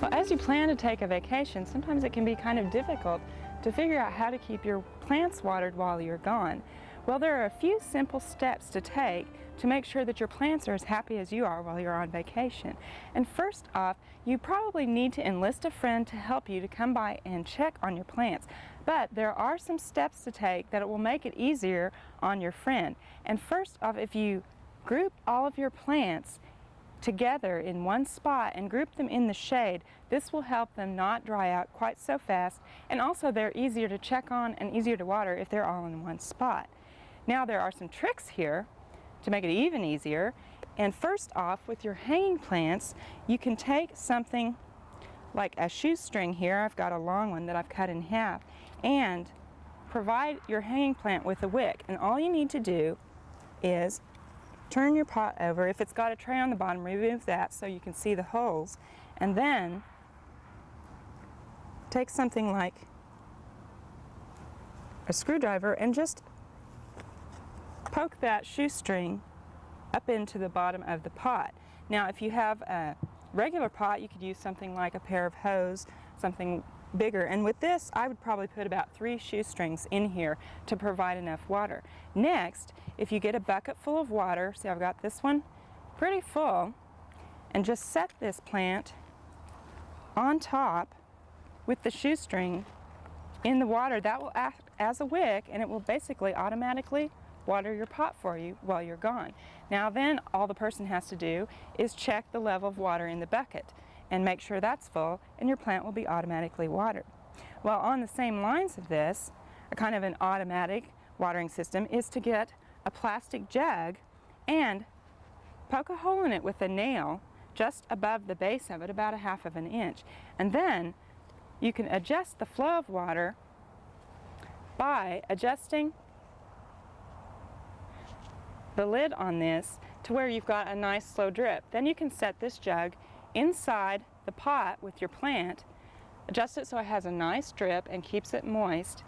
Well, as you plan to take a vacation, sometimes it can be kind of difficult to figure out how to keep your plants watered while you're gone. Well, there are a few simple steps to take to make sure that your plants are as happy as you are while you're on vacation. And first off, you probably need to enlist a friend to help you to come by and check on your plants. But there are some steps to take that will make it easier on your friend. And first off, if you group all of your plants together in one spot and group them in the shade, this will help them not dry out quite so fast, and also they're easier to check on and easier to water if they're all in one spot. Now there are some tricks here to make it even easier, and first off, with your hanging plants, you can take something like a shoestring here. I've got a long one that I've cut in half, and provide your hanging plant with a wick, and all you need to do is turn your pot over. If it's got a tray on the bottom, remove that so you can see the holes, and then take something like a screwdriver and just poke that shoestring up into the bottom of the pot. Now, if you have a regular pot, you could use something like a pair of hose, something bigger, and with this I would probably put about 3 shoestrings in here to provide enough water. Next, if you get a bucket full of water, see I've got this one pretty full, and just set this plant on top with the shoestring in the water. That will act as a wick, and it will basically automatically water your pot for you while you're gone. Now then, all the person has to do is check the level of water in the bucket and make sure that's full, and your plant will be automatically watered. Well, on the same lines of this, a kind of an automatic watering system is to get a plastic jug and poke a hole in it with a nail just above the base of it, about 1/2 of an inch. And then you can adjust the flow of water by adjusting the lid on this to where you've got a nice slow drip. Then you can set this jug inside the pot with your plant, adjust it so it has a nice drip and keeps it moist,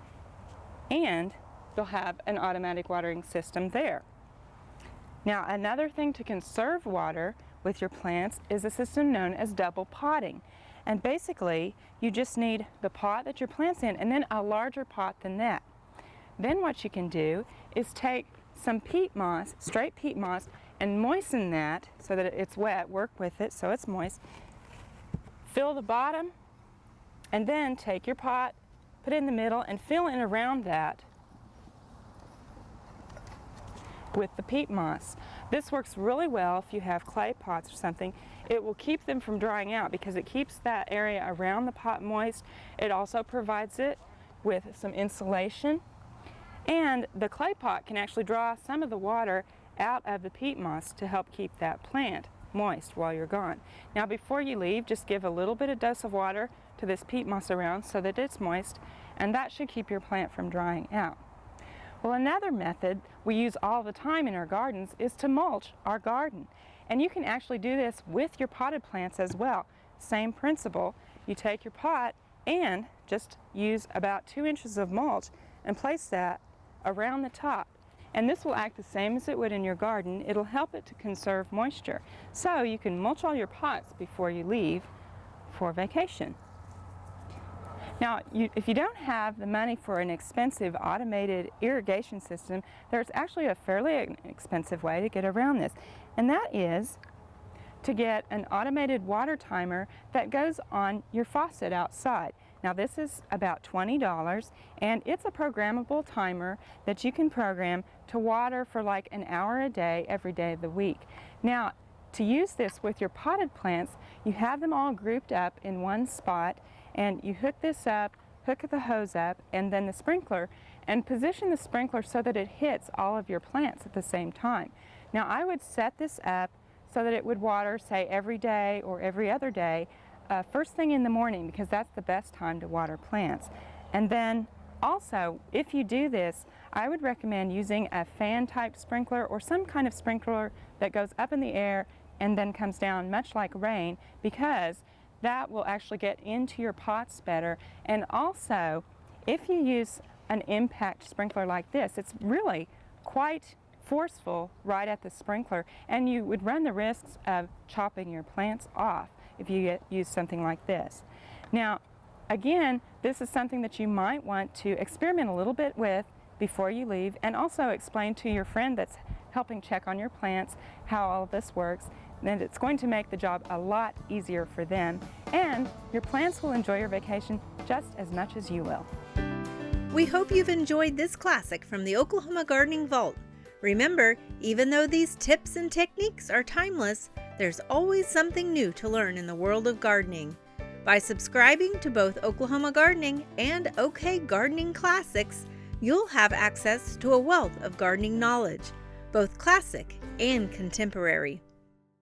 and you'll have an automatic watering system there. Now, another thing to conserve water with your plants is a system known as double potting. And basically, you just need the pot that your plant's in and then a larger pot than that. Then what you can do is take some peat moss, straight peat moss, and moisten that so that it's wet. Work with it so it's moist. Fill the bottom, and then take your pot, put it in the middle, and fill in around that with the peat moss. This works really well if you have clay pots or something. It will keep them from drying out because it keeps that area around the pot moist. It also provides it with some insulation. And the clay pot can actually draw some of the water out of the peat moss to help keep that plant moist while you're gone. Now, before you leave, just give a little bit of dose of water to this peat moss around so that it's moist, and that should keep your plant from drying out. Well, another method we use all the time in our gardens is to mulch our garden. And you can actually do this with your potted plants as well. Same principle. You take your pot and just use about 2 inches of mulch and place that around the top, and this will act the same as it would in your garden. It'll help it to conserve moisture, so you can mulch all your pots before you leave for vacation. Now, if you don't have the money for an expensive automated irrigation system, there's actually a fairly expensive way to get around this, and that is to get an automated water timer that goes on your faucet outside. Now, this is about $20, and it's a programmable timer that you can program to water for like an hour a day every day of the week. Now, to use this with your potted plants, you have them all grouped up in one spot, and you hook this up, hook the hose up, and then the sprinkler, and position the sprinkler so that it hits all of your plants at the same time. Now, I would set this up so that it would water, say, every day or every other day, first thing in the morning, because that's the best time to water plants. And then also, if you do this, I would recommend using a fan type sprinkler or some kind of sprinkler that goes up in the air and then comes down much like rain, because that will actually get into your pots better. And also, if you use an impact sprinkler like this, it's really quite forceful right at the sprinkler, and you would run the risks of chopping your plants off if you use something like this. Now, again, this is something that you might want to experiment a little bit with before you leave, and also explain to your friend that's helping check on your plants how all of this works. Then it's going to make the job a lot easier for them, and your plants will enjoy your vacation just as much as you will. We hope you've enjoyed this classic from the Oklahoma Gardening Vault. Remember, even though these tips and techniques are timeless, there's always something new to learn in the world of gardening. By subscribing to both Oklahoma Gardening and OK Gardening Classics, you'll have access to a wealth of gardening knowledge, both classic and contemporary.